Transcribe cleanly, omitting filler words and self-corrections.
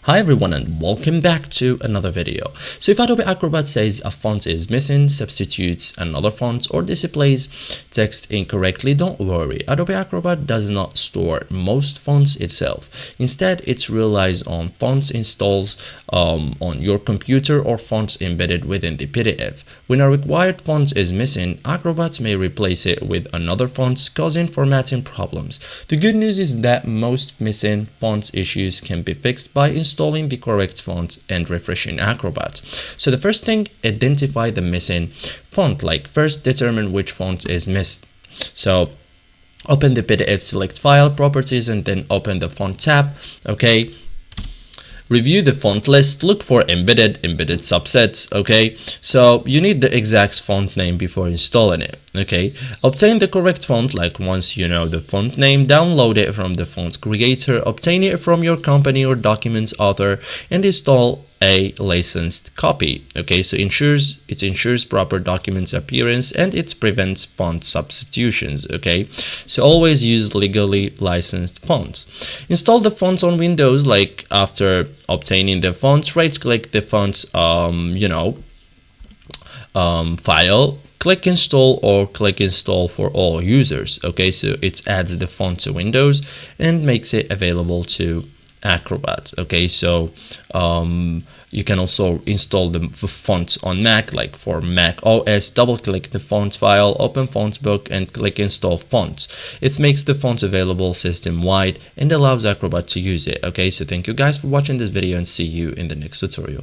Hi everyone and welcome back to another video. So if Adobe Acrobat says a font is missing, substitutes another font, or displays text incorrectly, don't worry. Adobe Acrobat does not store most fonts itself. Instead, it relies on fonts installs on your computer or fonts embedded within the PDF. When a required font is missing, Acrobat may replace it with another font, causing formatting problems. The good news is that most missing font issues can be fixed by installing the correct font and refreshing Acrobat. So the first thing, identify the missing font. Like first determine which font is missed. So open the PDF, select File, Properties, and then open the Font tab. Okay. Review the font list, look for embedded subsets. Okay, so you need the exact font name before installing it. Okay, obtain the correct font. Like once you know the font name, download it from the font creator, obtain it from your company or document author, and install a licensed copy. Okay, so it ensures proper document appearance and it prevents font substitutions. Okay, so always use legally licensed fonts. Install the fonts on Windows. Like after obtaining the fonts, right click the font file, click install, or click install for all users. Okay, so it adds the font to Windows and makes it available to Acrobat. Okay, so you can also install the font on Mac. Like for Mac OS, double click the font file, open font book, and click install fonts. It makes the font available system wide and allows Acrobat to use it. Okay, so thank you guys for watching this video and see you in the next tutorial.